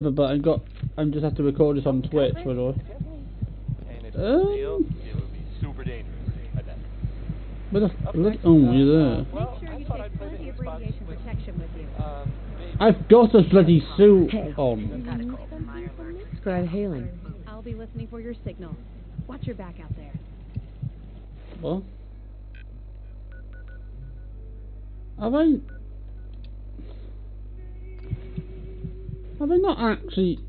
but I just have to record this on Twitch, by the way. And if it's real, it would be super dangerous. I bet. But oh, you're there. Well, Make sure you take plenty of radiation protection with you. I've got a bloody suit on. Scribe hailing. I'll be listening for your signal. Watch your back out there. What? Have I not actually?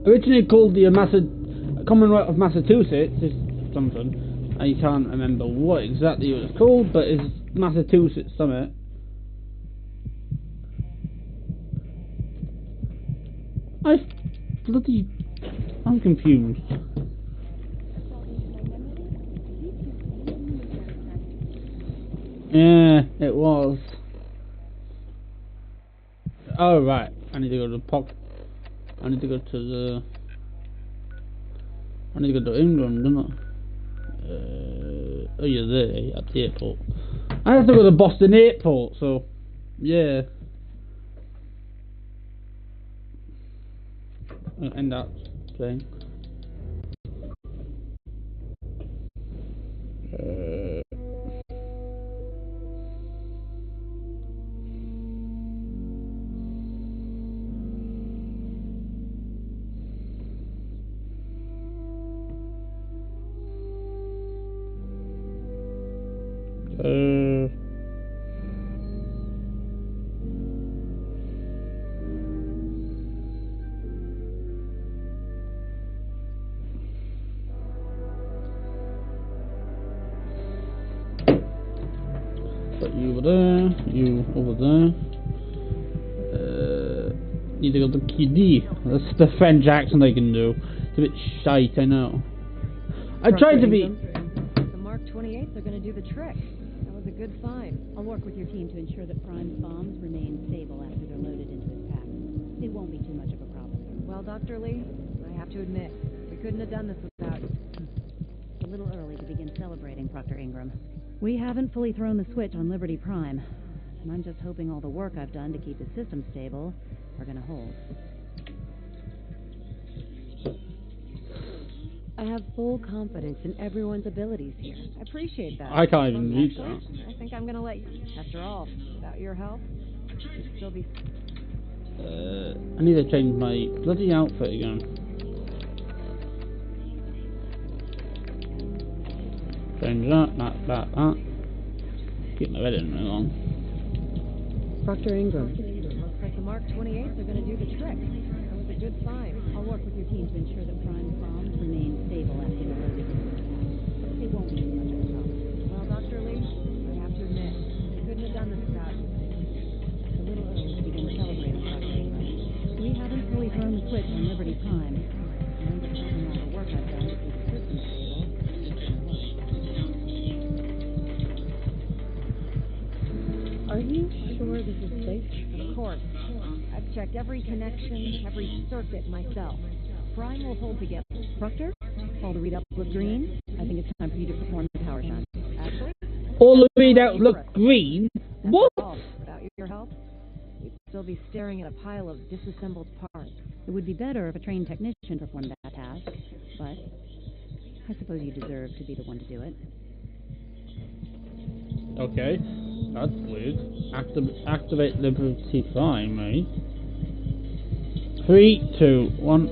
Originally called the Commonwealth of Massachusetts is something. I can't remember what exactly it was called, but it's Massachusetts Summit. I'm confused. Yeah, it was. Oh right, I need to go to I need to go to England, don't I? Oh, you're there at the airport. I have to go to Boston Airport, so yeah. I'll end that playing. Put you over there, you over there. Need to go to QD. That's the French accent I can do. It's a bit shite, I know. I tried to be. The Mark 28s are going to do the trick. That was a good find. I'll work with your team to ensure that Prime's bombs remain stable after they're loaded into his pack. It won't be too much of a problem. Well, Dr. Lee, I have to admit, we couldn't have done this without... It's a little early to begin celebrating, Proctor Ingram. We haven't fully thrown the switch on Liberty Prime, and I'm just hoping all the work I've done to keep his system stable are going to hold. I have full confidence in everyone's abilities here. I appreciate that. I can't even read that. I think I'm going to let you. After all, without your help, you'd still be... I need to change my bloody outfit again. Change that. Keep my red in wrong. Proctor Ingram. Looks like the Mark 28s are going to do the trick. That was a good find. I'll work with your team to ensure that Prime's bombs remain stable after they're loaded into his pack. It won't be too much of a problem. Well, Dr. Lee, I have to admit, we couldn't have done this without... It's a little early to begin celebrating, Proctor Ingram. We haven't fully thrown the switch on Liberty Prime, and I'm just hoping all the work I've done to keep the system stable. Are you sure this is safe? Of course. I've checked every connection, every circuit myself. Prime will hold together. Proctor, all the readouts look green. I think it's time for you to perform the power shot. Actually, All the readouts look green? What? without your help, we'd still be staring at a pile of disassembled parts. It would be better if a trained technician performed that task, but I suppose you deserve to be the one to do it. Okay, that's weird. Activate Liberty Prime, eh? 3, 2, 1.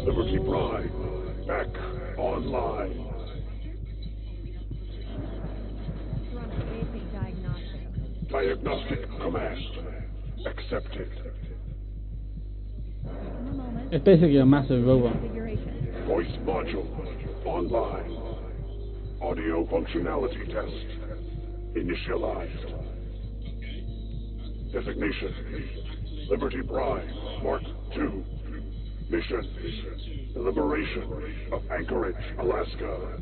Liberty Prime, back online. Run a basic diagnostic. Diagnostic command accepted. In a moment. It's basically a massive robot. Configuration. Voice module online. Audio functionality test initialized. Designation Liberty Prime Mark II. Mission the liberation of Anchorage, Alaska.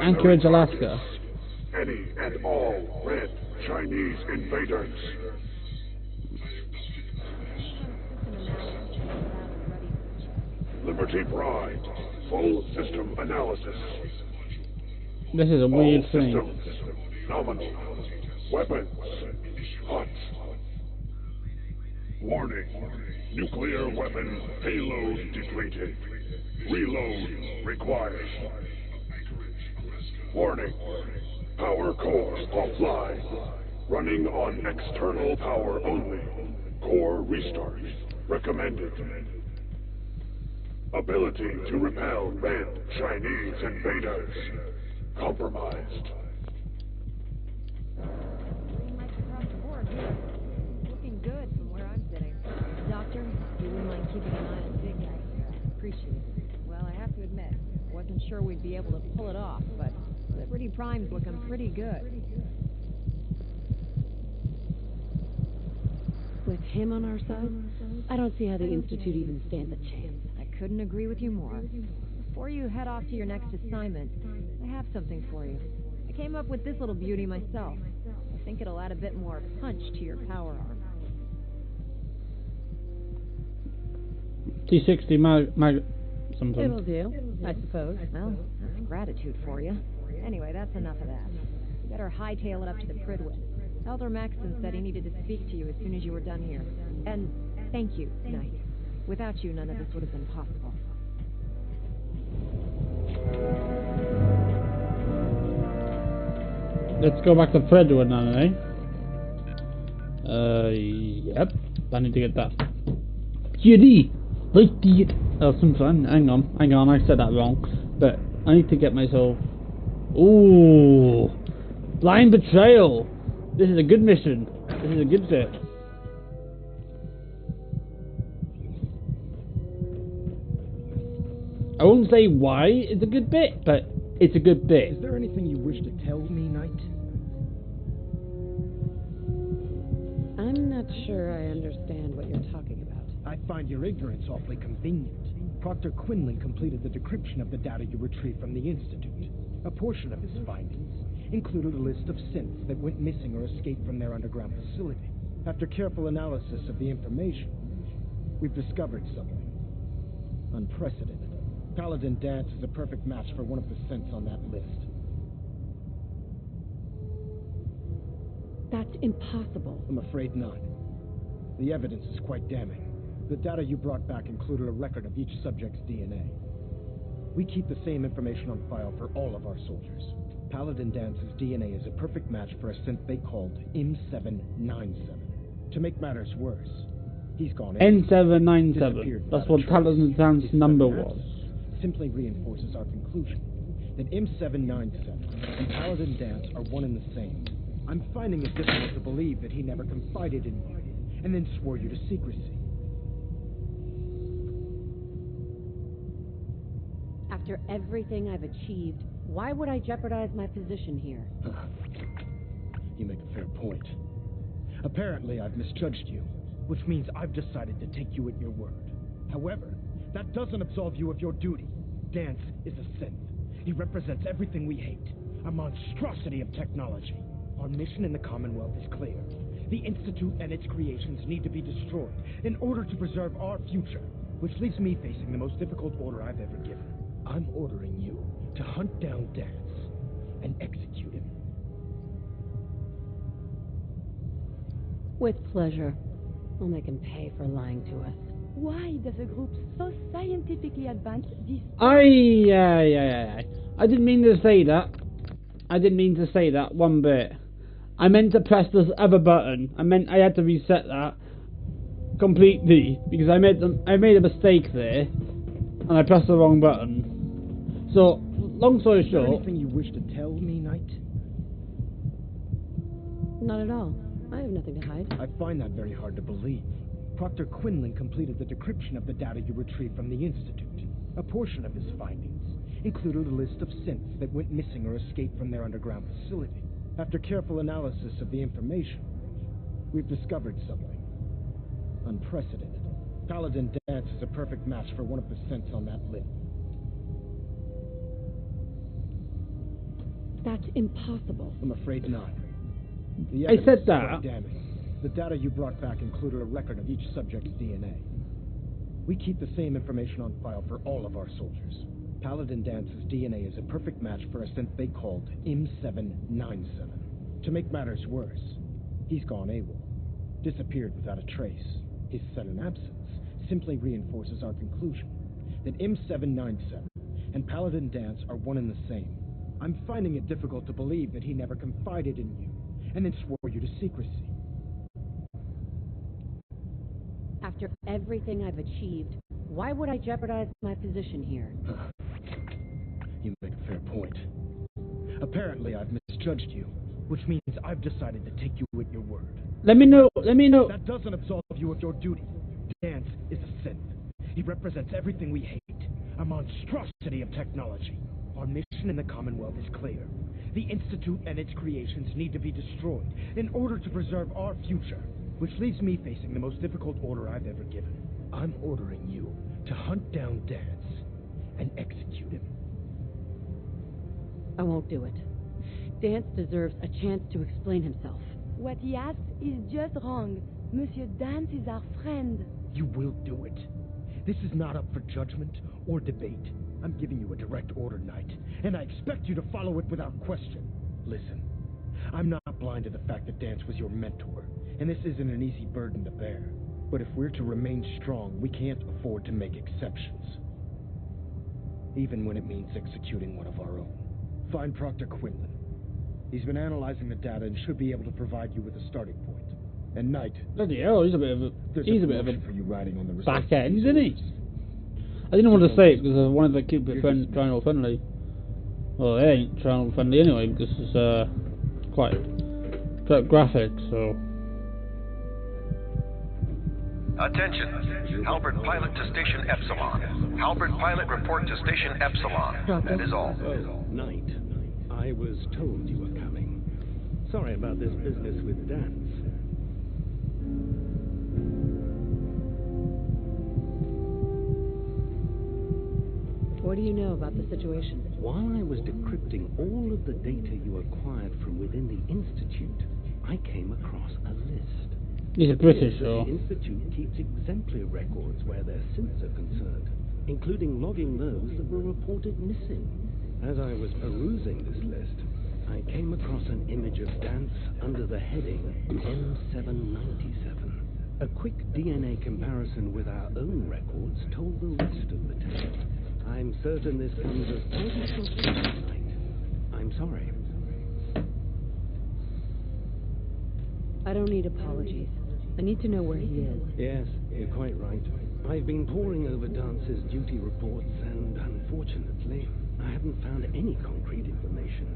Anchorage, Alaska. Any and all red Chinese invaders. Liberty Prime full system analysis. This is a weird All thing. systems nominal. Weapons hot. Warning. Nuclear weapon payload depleted. Reload required. Warning. Power core offline. Running on external power only. Core restart recommended. Ability to repel red Chinese invaders compromised. Green lights across the board here. Looking good from where I'm sitting. Doctor, you wouldn't mind keeping an eye on the big guy. Appreciate it. Well, I have to admit, I wasn't sure we'd be able to pull it off, but Liberty Prime's looking pretty good. With him on our side, I don't see how the Institute even stands a chance. I couldn't agree with you more. Before you head off to your next assignment, I have something for you. I came up with this little beauty myself. I think it'll add a bit more punch to your power arm. T60 something. It'll do, I suppose. Well, that's gratitude for you. Anyway, that's enough of that. You better hightail it up to the Pridwin. Elder Maxton said he needed to speak to you as soon as you were done here. And thank you, Knight. Without you, none of this would have been possible. Let's go back to Fredwood now, eh? Yep. I need to get that. Kitty! Like the... Oh, something. Hang on, I said that wrong. But I need to get myself... Ooh! Blind Betrayal! This is a good mission. This is a good bit. I won't say why it's a good bit, but it's a good bit. Is there anything you wish to tell me, Knight? I'm not sure I understand what you're talking about. I find your ignorance awfully convenient. Proctor Quinlan completed the decryption of the data you retrieved from the Institute. A portion of his findings included a list of synths that went missing or escaped from their underground facility. After careful analysis of the information, we've discovered something unprecedented. Paladin Danse is a perfect match for one of the synths on that list. That's impossible. I'm afraid not. The evidence is quite damning. The data you brought back included a record of each subject's DNA. We keep the same information on file for all of our soldiers. Paladin Dance's DNA is a perfect match for a synth they called M797. To make matters worse, he's gone N797. That's what Paladin Dance's number was. Simply reinforces our conclusion that M797 and Paladin Danse are one and the same. I'm finding it difficult to believe that he never confided in you and then swore you to secrecy. After everything I've achieved, why would I jeopardize my position here? You make a fair point. Apparently, I've misjudged you, which means I've decided to take you at your word. However, that doesn't absolve you of your duty. Danse is a synth. He represents everything we hate, a monstrosity of technology. Our mission in the Commonwealth is clear. The Institute and its creations need to be destroyed in order to preserve our future, which leaves me facing the most difficult order I've ever given. I'm ordering you to hunt down Danse and execute him. With pleasure. I'll make him pay for lying to us. Why does a group so scientifically advanced destroy... Aye. I didn't mean to say that. I didn't mean to say that one bit. I meant to press this other button. I had to reset that completely because I made a mistake there, and I pressed the wrong button. So, long story Is there short, anything you wish to tell me, Knight? Not at all. I have nothing to hide. I find that very hard to believe. Proctor Quinlan completed the decryption of the data you retrieved from the Institute. A portion of his findings included a list of synths that went missing or escaped from their underground facility. After careful analysis of the information, we've discovered something unprecedented. Paladin Danse is a perfect match for one of the synths on that list. That's impossible. I'm afraid not. The I evidence said is that. quite damning. The data you brought back included a record of each subject's DNA. We keep the same information on file for all of our soldiers. Paladin Dance's DNA is a perfect match for a synth they called M797. To make matters worse, he's gone AWOL, disappeared without a trace. His sudden absence simply reinforces our conclusion that M797 and Paladin Danse are one and the same. I'm finding it difficult to believe that he never confided in you and then swore you to secrecy. After everything I've achieved, why would I jeopardize my position here? You make a fair point. Apparently, I've misjudged you, which means I've decided to take you at your word. let me know. That doesn't absolve you of your duty. Danse is a synth. He represents everything we hate, a monstrosity of technology. Our mission in the Commonwealth is clear. The Institute and its creations need to be destroyed in order to preserve our future, which leaves me facing the most difficult order I've ever given. I'm ordering you to hunt down Danse and execute him. I won't do it. Danse deserves a chance to explain himself. What he asks is just wrong. Monsieur Danse is our friend. You will do it. This is not up for judgment or debate. I'm giving you a direct order, Knight, and I expect you to follow it without question. Listen, I'm not blind to the fact that Danse was your mentor, and this isn't an easy burden to bear. But if we're to remain strong, we can't afford to make exceptions, even when it means executing one of our own. Find Proctor Quinlan. He's been analyzing the data and should be able to provide you with a starting point. And Knight, Bloody hell, he's a bit of a promotion for you riding on the back end, isn't he? I didn't want to say it because I wanted to keep it channel friendly. Well, it ain't channel friendly anyway because it's quite graphic, so. Attention. Halberd pilot to station Epsilon. Halberd pilot report to station Epsilon. That is all. Oh, Knight. I was told you were coming. Sorry about this business with Danse. What do you know about the situation? While I was decrypting all of the data you acquired from within the Institute, I came across a list. He's a British, The so. Institute keeps exemplary records where their synths are concerned, including logging those that were reported missing. As I was perusing this list, I came across an image of Danse under the heading M797. A quick DNA comparison with our own records told the rest of the tale. I'm certain this comes as quite a shock to you tonight. I'm sorry. I don't need apologies. I need to know where he is. Yes, you're quite right. I've been poring over Dance's duty reports, and unfortunately, I haven't found any concrete information.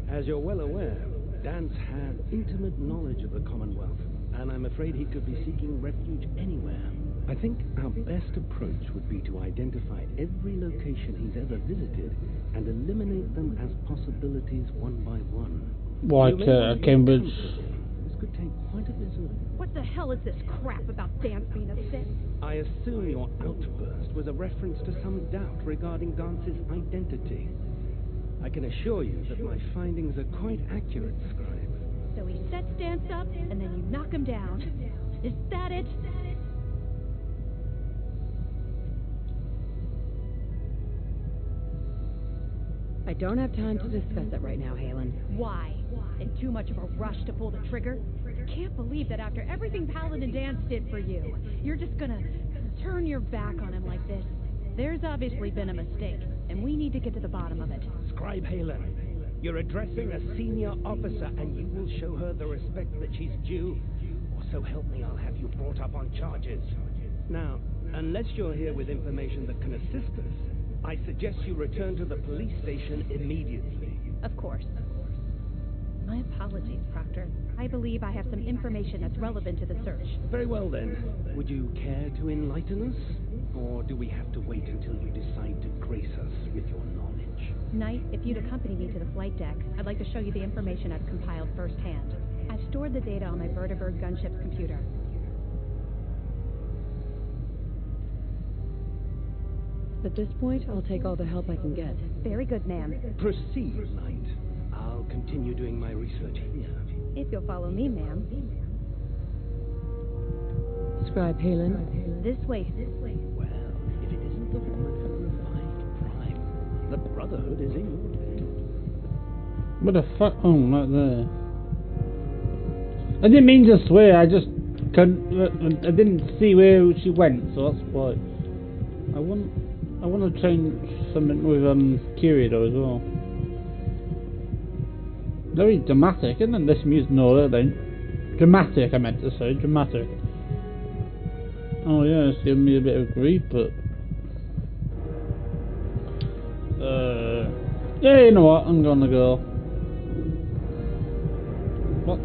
As you're well aware, Danse had intimate knowledge of the Commonwealth, and I'm afraid he could be seeking refuge anywhere. I think our best approach would be to identify every location he's ever visited and eliminate them as possibilities one by one. Like Cambridge. This could take quite a bit of... What the hell is this crap about Danse being a Sith? I assume your outburst was a reference to some doubt regarding Dance's identity. I can assure you that my findings are quite accurate, Scribe. So he sets Danse up, and then you knock him down. Is that it? I don't have time to discuss it right now, Halen. Why? In too much of a rush to pull the trigger? I can't believe that after everything Paladin Danse did for you, you're just gonna turn your back on him like this. There's obviously been a mistake, and we need to get to the bottom of it. Scribe Halen. You're addressing a senior officer, and you will show her the respect that she's due, or so help me, I'll have you brought up on charges. Now, unless you're here with information that can assist us, I suggest you return to the police station immediately. Of course. My apologies, Proctor. I believe I have some information that's relevant to the search. Very well, then. Would you care to enlighten us? Or do we have to wait until you decide to grace us with your knowledge? Knight, if you'd accompany me to the flight deck, I'd like to show you the information I've compiled firsthand. I've stored the data on my Vertibird gunship's computer. At this point, I'll take all the help I can get. Very good, ma'am. Proceed, Knight. I'll continue doing my research here. If you'll follow me, ma'am. Scribe Halen. This way. Well, if it isn't the woman who revived Prime, the Brotherhood is in your debt. What the fuck? Oh, right there. I didn't mean to swear, I just couldn't. I didn't see where she went, so that's why. I want to change something with Kirito as well. Very dramatic, isn't it? This music, no, that ain't dramatic. I meant to say dramatic. Oh yeah, it's giving me a bit of grief, but yeah, you know what? I'm gonna go. What?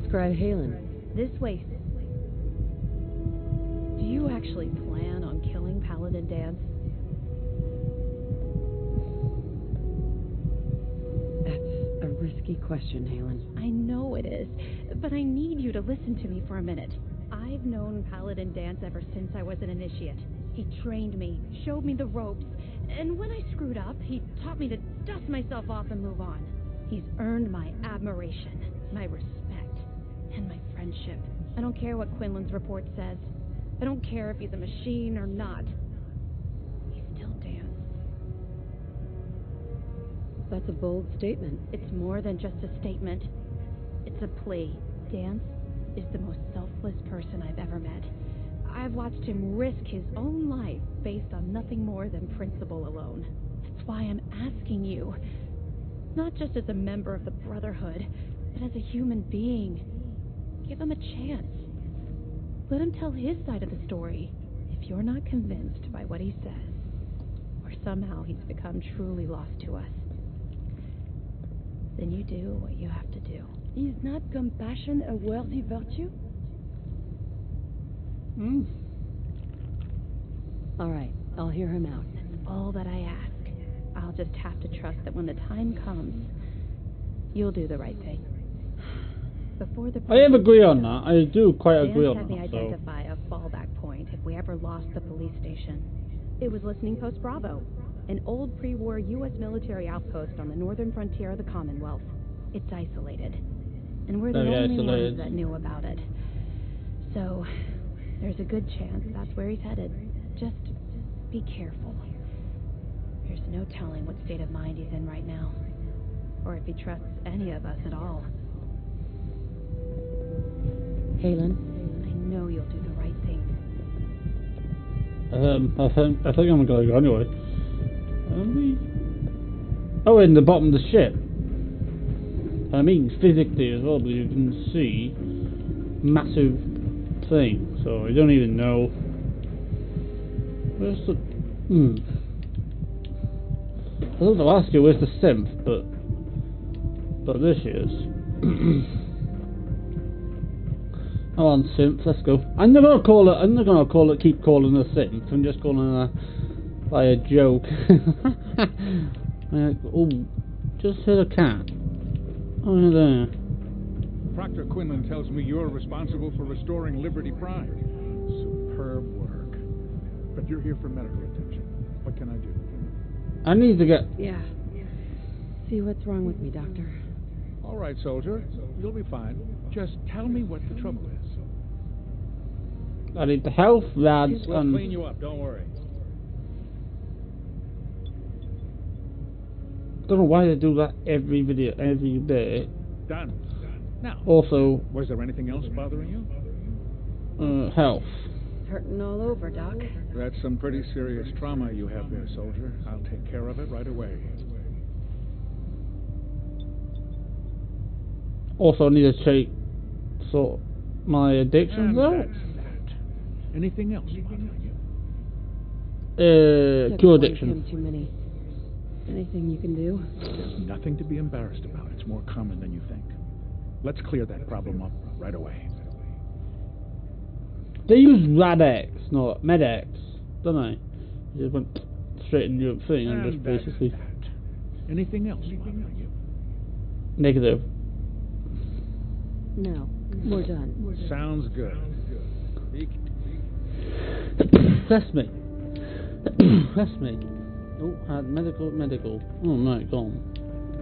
Scribe Halen. This way. Do you actually plan on killing Paladin Danse? That's a risky question, Halen. I know it is, but I need you to listen to me for a minute. I've known Paladin Danse ever since I was an initiate. He trained me, showed me the ropes, and when I screwed up, he taught me to dust myself off and move on. He's earned my admiration, my respect, and my friendship. I don't care what Quinlan's report says. I don't care if he's a machine or not. He's still Danse. That's a bold statement. It's more than just a statement. It's a plea. Danse is the most selfless person I've ever met. I've watched him risk his own life based on nothing more than principle alone. That's why I'm asking you, not just as a member of the Brotherhood, but as a human being. Give him a chance. Let him tell his side of the story. If you're not convinced by what he says, or somehow he's become truly lost to us, then you do what you have to do. Is not compassion a worthy virtue? All right, I'll hear him out. That's all that I ask. I'll just have to trust that when the time comes, you'll do the right thing. Before the I have agree on that. I do quite agree on had that. me identify a fallback point if we ever lost the police station. It was Listening Post Bravo, an old pre-war U.S. military outpost on the northern frontier of the Commonwealth. It's isolated, and we're the only ones that knew about it. So, there's a good chance that's where he's headed. Just be careful. There's no telling what state of mind he's in right now, or if he trusts any of us at all. Halen? I know you'll do the right thing. I think I'm gonna go anyway. Oh, in the bottom of the ship. I mean physically as well, because you can see massive thing. So I don't even know. Where's the? I was going to ask you where's the synth, but there she is. Come on, synth, let's go. I'm not gonna call it. Keep calling her synth. I'm just calling her by a joke. Oh, just hit a cat. Oh, there. Proctor Quinlan tells me you're responsible for restoring Liberty Prime. Superb work. But you're here for medical attention. What can I do? I need to get... Yeah. See what's wrong with me, Doctor. All right, soldier. You'll be fine. Just tell me what the trouble is. I need the health, lads. We'll clean you up, don't worry. Don't know why they do that every video, every day. Done. Now, also, was there anything else bothering you? health. Hurting all over, Doc. That's some pretty serious trauma you have there, soldier. I'll take care of it right away. Also, I need to check sort my addictions And out. that's that. Anything else bothering you? Took Cure one addiction. Kim too many. Anything you can do? There's nothing to be embarrassed about. It's more common than you think. Let's clear that problem up right away. They use RADX, not MedX, don't they? They just went straight into your thing and just that's basically that. Anything else bothering you? negative. No, we're done. Sounds good. Bless me. Bless me. Oh, had medical. Oh my god.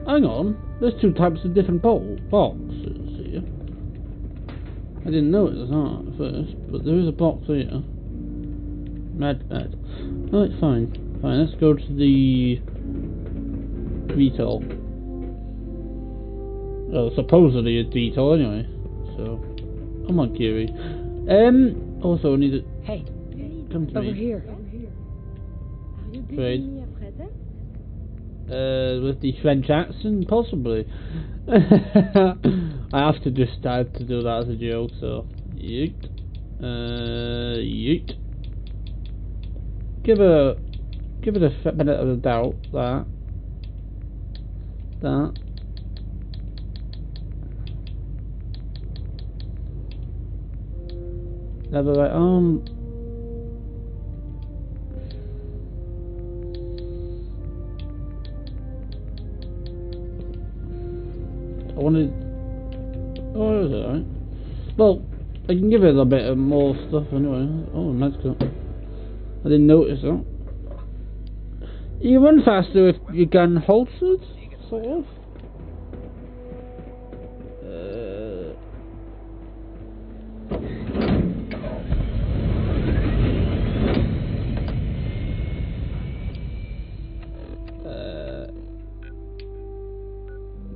Hang on. There's two types of different boxes here. I didn't know it was that at first, but there is a box here. Med. No, it's fine. Fine, let's go to the detail. Well, supposedly a detail anyway. So, come on, Kiri. Also, I need to. Hey, come to over me. here. Great. With the French accent, possibly. I have to do that as a joke, so yeet. Yeet. Give it a benefit of the doubt that never right arm. I wanted. Oh, is it alright? Well, I can give it a bit of more stuff anyway. Oh, that's cool. I didn't notice that. You run faster if your gun holstered, sort of.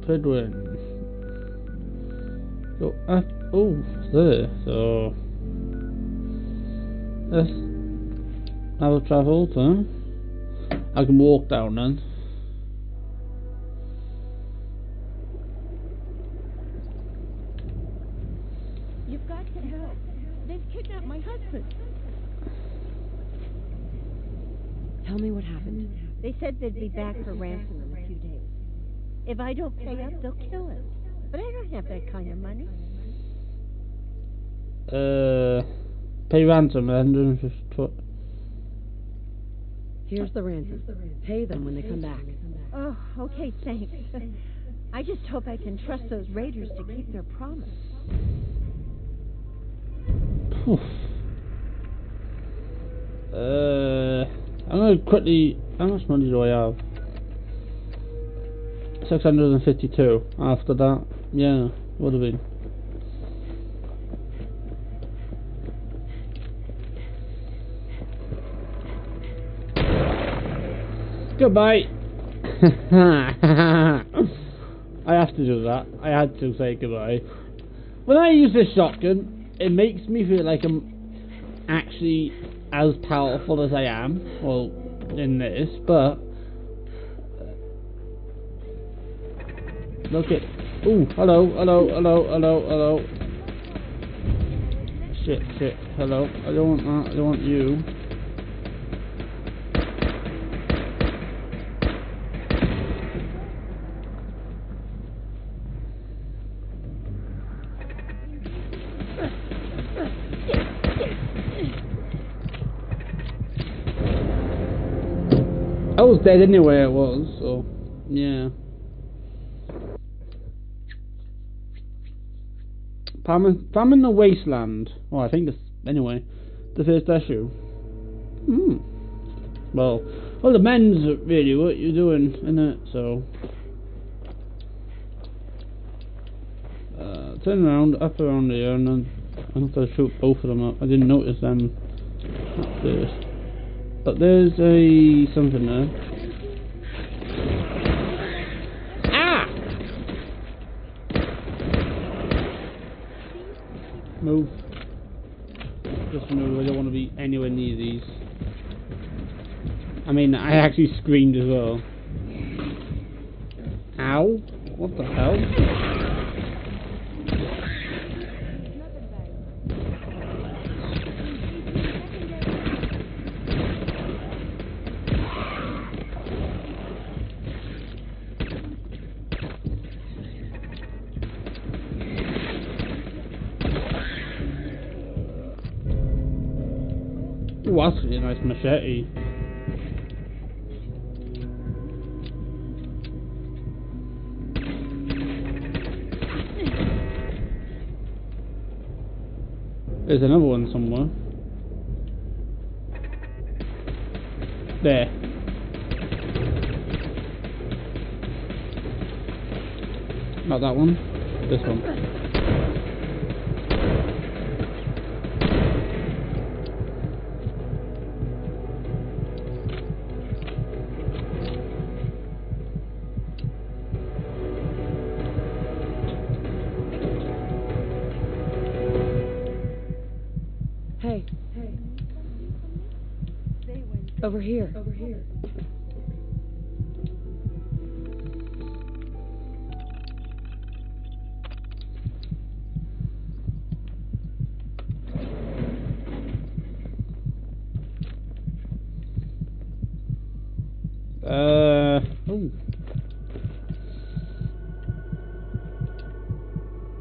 Pedwin. So, oh, there. So, let's have a travel turn. I can walk down then. You've got to help. They've kidnapped my husband. Tell me what happened. They said they'd be back for ransom in a few days. If I don't pay up, they'll kill us. But I don't have that kind of money. Pay ransom, 150. Here's the ransom. Pay them when they come back. Oh, okay, thanks. I just hope I can trust those raiders to keep their promise. I'm gonna quickly. How much money do I have? 652. After that, yeah, would have been. Goodbye. I have to do that. I had to say goodbye. When I use this shotgun, it makes me feel like I'm actually as powerful as I am. Well, in this, but look at. Ooh, hello. Shit. Hello. I don't want that. I don't want you. I was dead anyway, I was, so, yeah. Palm in the Wasteland. Oh, I think this, anyway, the first issue. Well, the men's really what you're doing, innit, so. Turn around, up around here, and then I have to shoot both of them up. I didn't notice them at first. But there's a something there. Ah! Move. Let's move. I don't want to be anywhere near these. I mean, I actually screamed as well. Ow! What the hell? Ooh, that's a nice machete. There's another one somewhere. There. Not that one. This one. Over here. Ooh.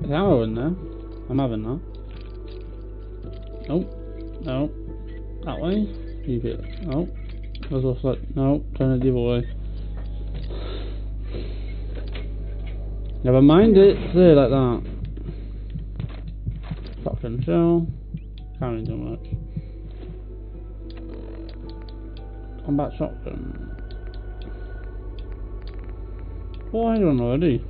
There's ammo in there. I'm having that. Nope. No. That way. Keep it. No. Goes off like. No. Turn it the other way. Never mind it. Stay like that. Shotgun shell. Can't really do much. Combat shotgun. Oh, I don't know already.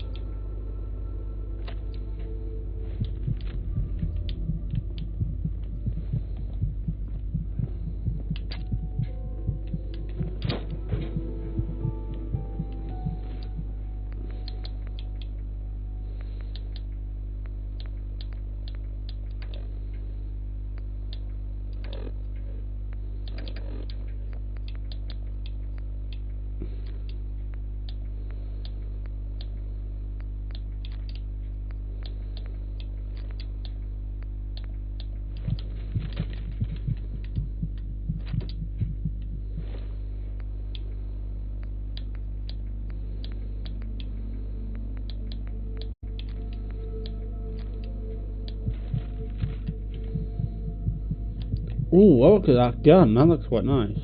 Ooh, look at that gun, that looks quite nice.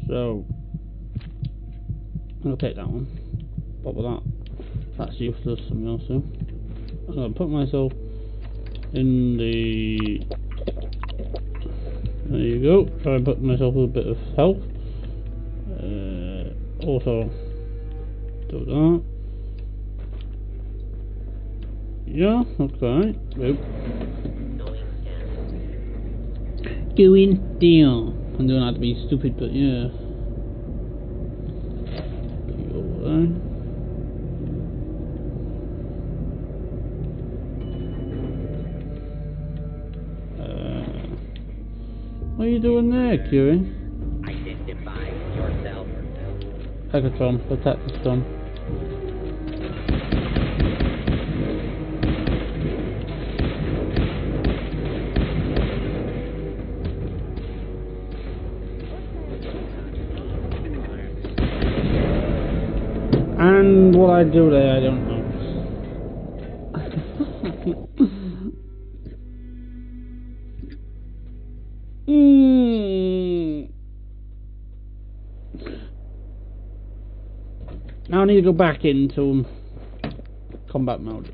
So, I'll take that one. What with that? That's useless, something else too. I'm gonna put myself in the... There you go, try and put myself with a bit of health. Also, do that. Yeah, okay. Nope. Going down. I'm doing that to be stupid, but yeah. Go over there. What are you doing there, Curie? Identify yourself. Pegatron, protect the stun. And what I do there, I don't know. Now I need to go back into combat mode.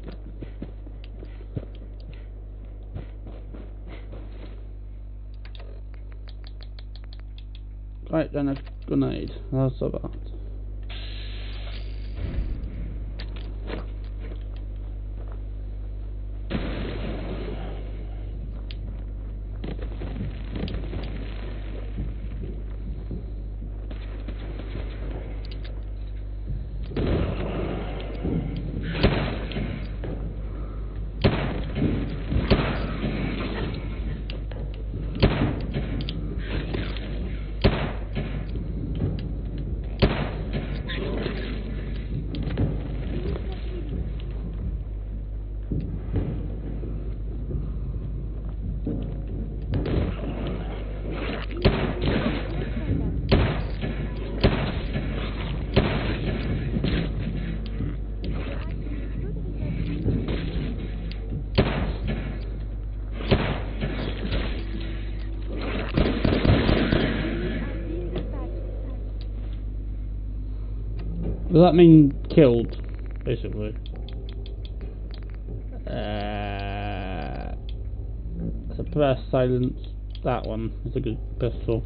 Right, then a grenade. That's about. Does that mean killed, basically? Suppress, silence. That one is a good pistol.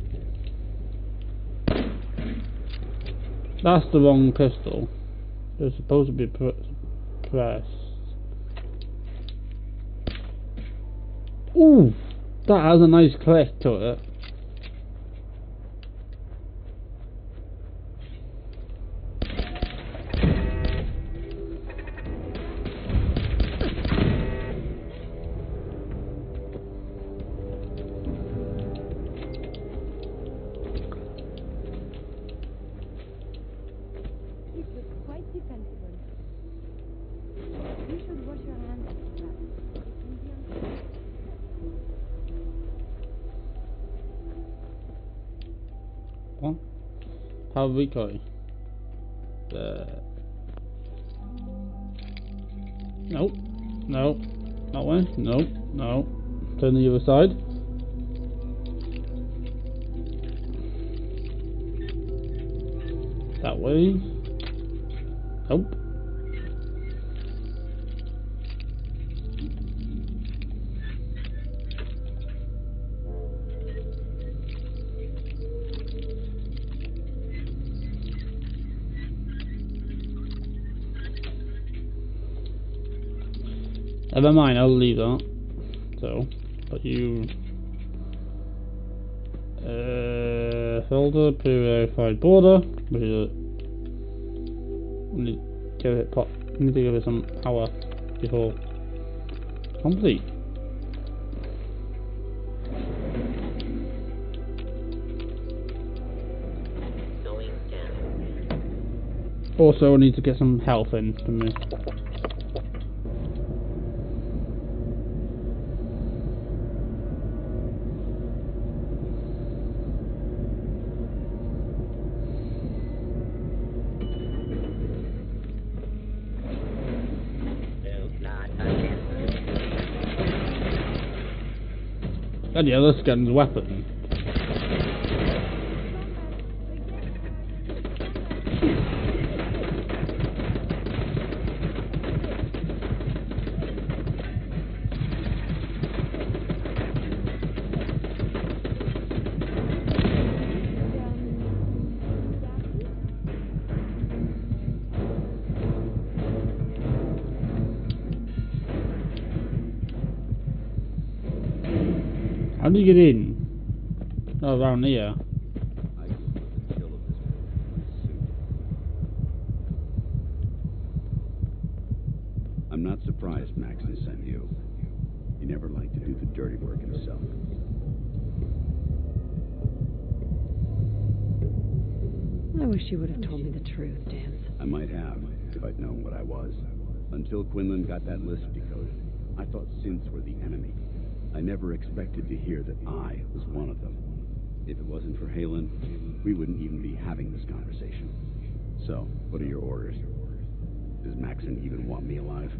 That's the wrong pistol. They're supposed to be suppressed. Ooh! That has a nice click to it. What? How are we going? Nope. No. That way? Nope. No. Turn the other side. That way. Nope. Never mind, I'll leave that. So, but you folder pre-verified border, which is need to give it pop. Need to give it some power before complete. Going down. Also, I need to get some health in for me. And yeah, this gun's weapon. How do you get in? Oh, around here. I'm not surprised Maxon sent you. He never liked to do the dirty work himself. I wish you would have told me the truth, Dan. I might have, if I'd known what I was. Until Quinlan got that list decoded, I thought synths were the enemy. I never expected to hear that I was one of them. If it wasn't for Halen, we wouldn't even be having this conversation. So, what are your orders? Does Maxon even want me alive?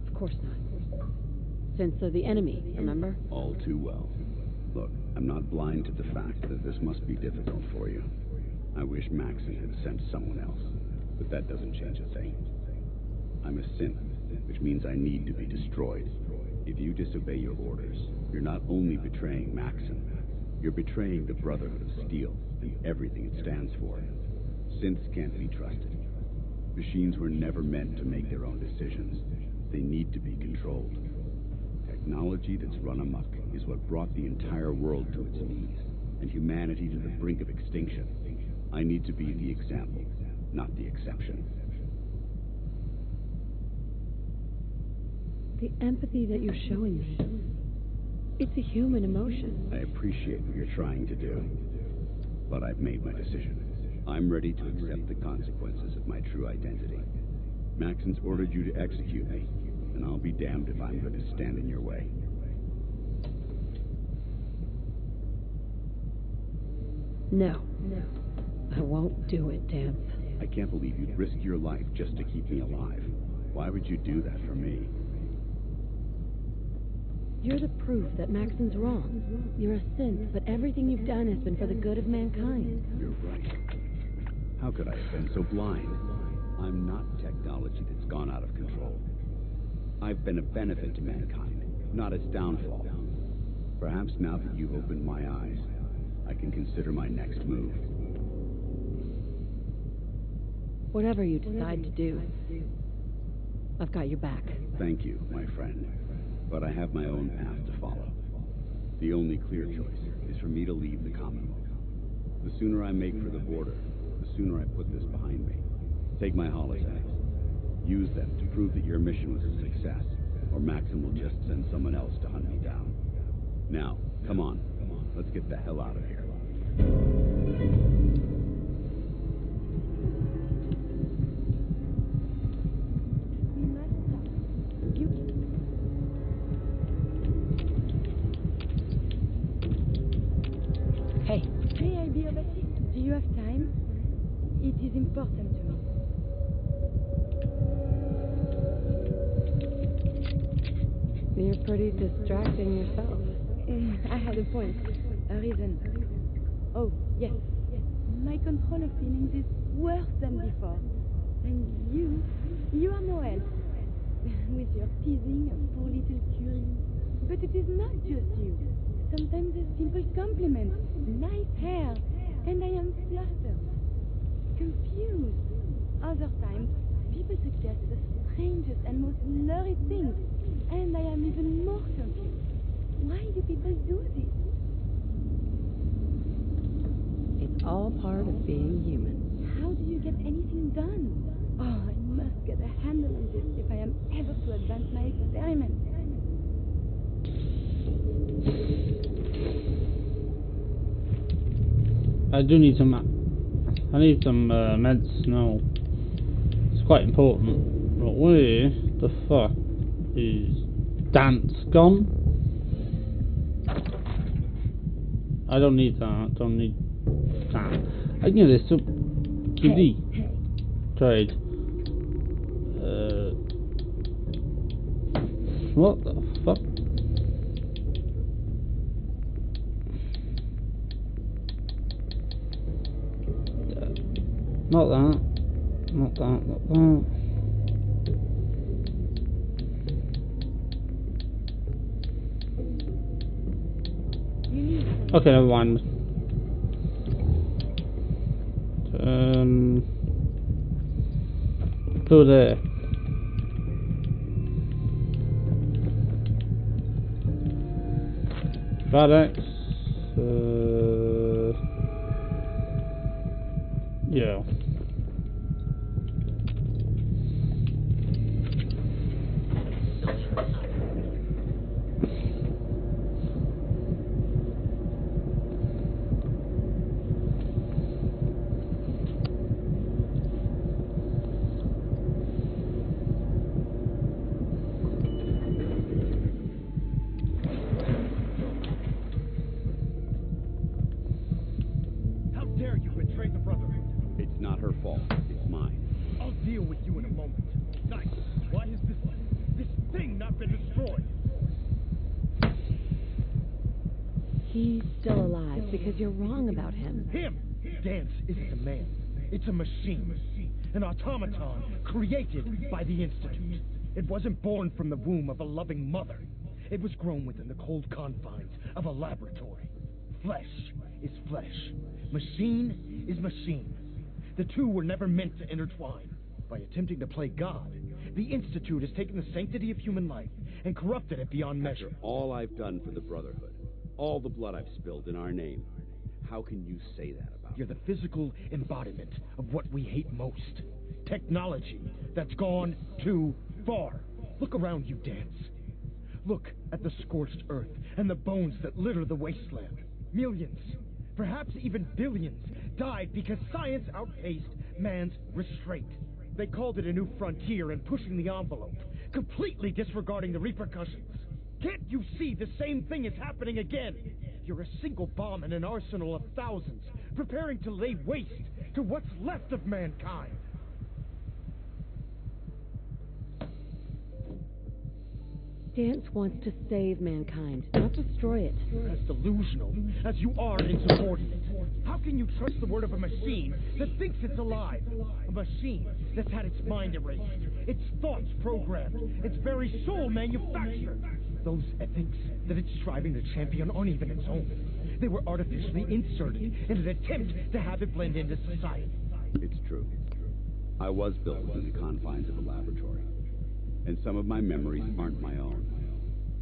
Of course not. Synths are the enemy, remember? All too well. Look, I'm not blind to the fact that this must be difficult for you. I wish Maxon had sent someone else. But that doesn't change a thing. I'm a synth, which means I need to be destroyed. If you disobey your orders, you're not only betraying Maxon, you're betraying the Brotherhood of Steel and everything it stands for. Synths can't be trusted. Machines were never meant to make their own decisions. They need to be controlled. Technology that's run amok is what brought the entire world to its knees, and humanity to the brink of extinction. I need to be the example, not the exception. The empathy that you're showing me, it's a human emotion. I appreciate what you're trying to do, but I've made my decision. I'm ready to accept the consequences of my true identity. Maxon's ordered you to execute me, and I'll be damned if I'm going to stand in your way. No. I won't do it, Dan. I can't believe you'd risk your life just to keep me alive. Why would you do that for me? You're the proof that Maxon's wrong. You're a synth, but everything you've done has been for the good of mankind. You're right. How could I have been so blind? I'm not technology that's gone out of control. I've been a benefit to mankind, not its downfall. Perhaps now that you've opened my eyes, I can consider my next move. Whatever you decide to do, I've got your back. Thank you, my friend. But I have my own path to follow. The only clear choice is for me to leave the Commonwealth. The sooner I make for the border, the sooner I put this behind me. Take my holotags. Use them to prove that your mission was a success, or Maxim will just send someone else to hunt me down. Now, come on. Let's get the hell out of here. Hey. Hey, I'll be over. Do you have time? It is important to me. You're pretty distracting yourself. I had a point. A reason. Oh, yes. My control of feelings is worse than before. And you are no help. With your teasing of poor little curious. But it is not just you. Sometimes a simple compliment. Nice hair. And I am flustered. Confused. Other times, people suggest the strangest and most lurid things. And I am even more confused. Why do people do this? It's all part of being human. How do you get anything done? Oh, I must get a handle on this if I am ever to advance my experiment. I do need some. I need some meds now. It's quite important. But where the fuck is Dance gone? I don't need that. Don't need that. I can get this to QD. Trade. What the fuck? Not that. Not that. Not that. Okay, never mind. Go there. Vadex. Yeah. He's still alive because you're wrong about him. Him! Dance isn't a man. It's a machine. An automaton created by the Institute. It wasn't born from the womb of a loving mother. It was grown within the cold confines of a laboratory. Flesh is flesh. Machine is machine. The two were never meant to intertwine. By attempting to play God, the Institute has taken the sanctity of human life and corrupted it beyond measure. After all I've done for the Brotherhood, all the blood I've spilled in our name, how can you say that about You're the physical embodiment of what we hate most. Technology that's gone too far. Look around you, Dance. Look at the scorched earth and the bones that litter the wasteland. Millions, perhaps even billions, died because science outpaced man's restraint. They called it a new frontier and pushing the envelope, completely disregarding the repercussions. Can't you see the same thing is happening again? You're a single bomb in an arsenal of thousands, preparing to lay waste to what's left of mankind. Dance wants to save mankind, not destroy it. As delusional as you are insubordinate. How can you trust the word of a machine that thinks it's alive? A machine that's had its mind erased, its thoughts programmed, its very soul manufactured. Those ethics that it's striving to champion aren't even its own. They were artificially inserted in an attempt to have it blend into society. It's true. I was built within the confines of a laboratory, and some of my memories aren't my own.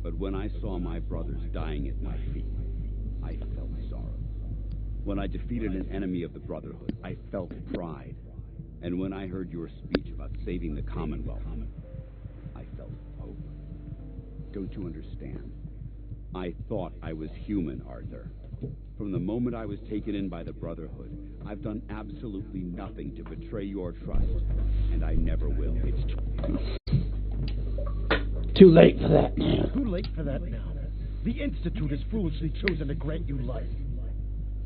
But when I saw my brothers dying at my feet, I felt sorrow. When I defeated an enemy of the Brotherhood, I felt pride. And when I heard your speech about saving the Commonwealth, I felt hope. Don't you understand? I thought I was human, Arthur. From the moment I was taken in by the Brotherhood, I've done absolutely nothing to betray your trust, and I never will. It's too late for that now. Too late for that now. The Institute has foolishly chosen to grant you life.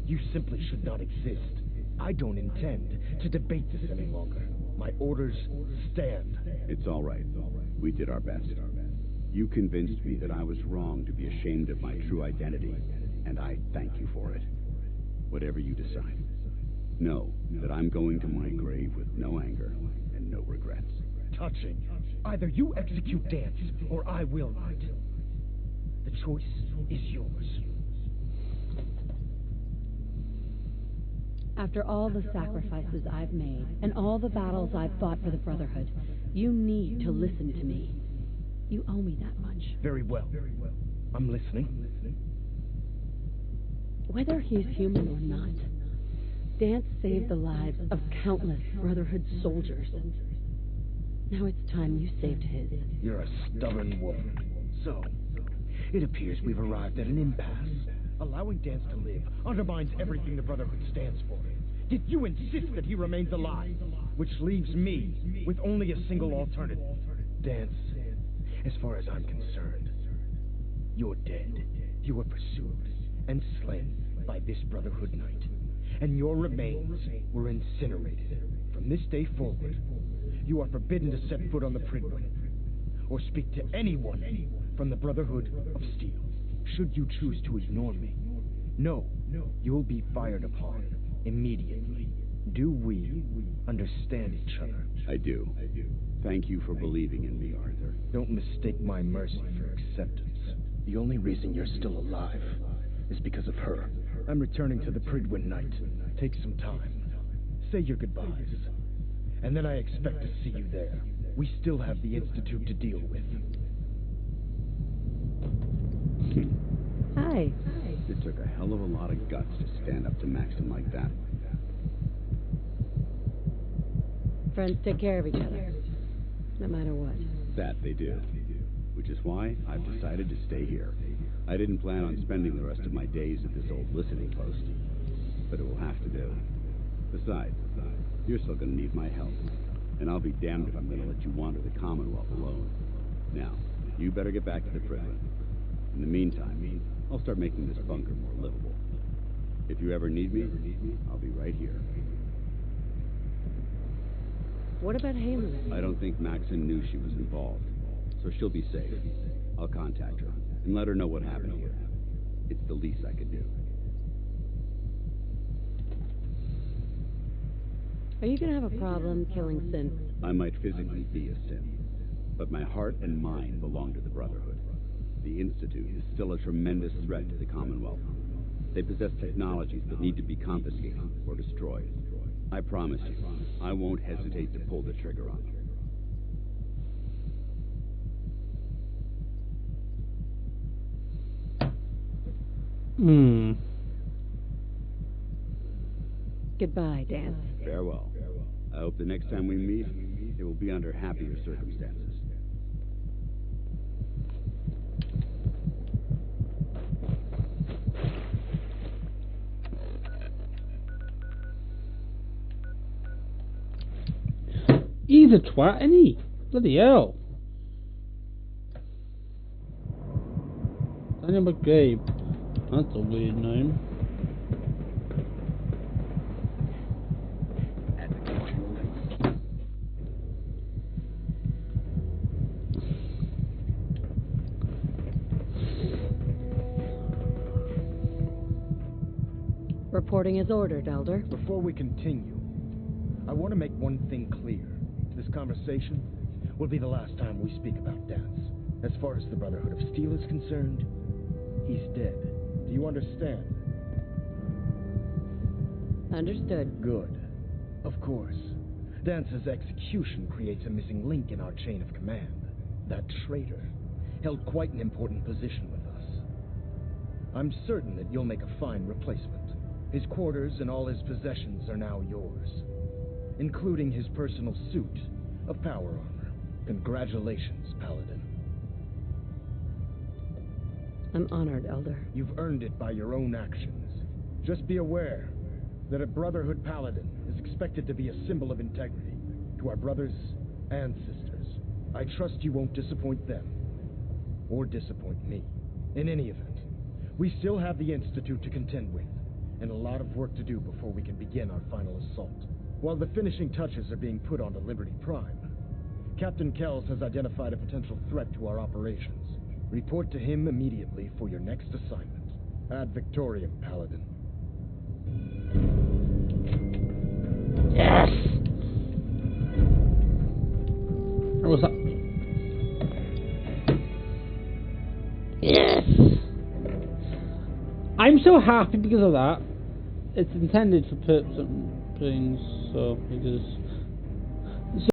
You simply should not exist. I don't intend to debate this any longer. My orders stand. It's all right. We did our best. You convinced me that I was wrong to be ashamed of my true identity, and I thank you for it. Whatever you decide, know that I'm going to my grave with no anger and no regrets. Touching. Either you execute Dance, or I will not. The choice is yours. After all the sacrifices I've made, and all the battles I've fought for the Brotherhood, you need to listen to me. You owe me that much. Very well. I'm listening. Whether he's human or not, Dance saved the lives of countless Brotherhood soldiers. Now it's time you saved his. You're a stubborn woman. So, it appears we've arrived at an impasse. Allowing Dance to live undermines everything the Brotherhood stands for. Yet you insist that he remains alive, which leaves me with only a single alternative. Dance, as far as I'm concerned, you're dead. You were pursued and slain by this Brotherhood Knight, and your remains were incinerated. From this day forward, you are forbidden to set foot on the Prydwen, or speak to anyone from the Brotherhood of Steel. Should you choose to ignore me, no, you'll be fired upon immediately. Do we understand each other? I do. Thank you for believing in me, Arthur. Don't mistake my mercy for acceptance. The only reason you're still alive is because of her. I'm returning to the Prydwen Knight. Take some time. Say your goodbyes. And then I expect to see you there. We still have the Institute to deal with. Hi. It took a hell of a lot of guts to stand up to Maxim like that. Friends take care of each other, no matter what. That they do. Which is why I've decided to stay here. I didn't plan on spending the rest of my days at this old listening post, but it will have to do. Besides, you're still going to need my help, and I'll be damned if I'm going to let you wander the Commonwealth alone. Now, you better get back to the Prydwen. In the meantime, I'll start making this bunker more livable. If you ever need me, I'll be right here. What about Haylen? I don't think Maxon knew she was involved, so she'll be safe. I'll contact her and let her know what happened here. It's the least I could do. Are you gonna have a problem killing synths? I might physically be a synth, but my heart and mind belong to the Brotherhood. The Institute is still a tremendous threat to the Commonwealth. They possess technologies that need to be confiscated or destroyed. I promise you, I won't hesitate to pull the trigger on them. Goodbye, Dance. Farewell. I hope the next time we meet, it will be under happier circumstances. He's a twat, isn't he? Bloody hell. Daniel McGabe. That's a weird name. Reporting as ordered, Elder. Before we continue, I want to make one thing clear. This conversation will be the last time we speak about Dance. As far as the Brotherhood of Steel is concerned, he's dead. Do you understand? Understood. Good. Of course. Dance's execution creates a missing link in our chain of command. That traitor held quite an important position with us. I'm certain that you'll make a fine replacement. His quarters and all his possessions are now yours, including his personal suit of power armor. Congratulations, Paladin. I'm honored, Elder. You've earned it by your own actions. Just be aware that a Brotherhood Paladin is expected to be a symbol of integrity to our brothers and sisters. I trust you won't disappoint them, or disappoint me. In any event, we still have the Institute to contend with, and a lot of work to do before we can begin our final assault. While the finishing touches are being put onto Liberty Prime, Captain Kells has identified a potential threat to our operations. Report to him immediately for your next assignment. Ad Victoriam, Paladin. Yes! What was that? Yes! I'm so happy because of that. It's intended for purpose and things, so it is.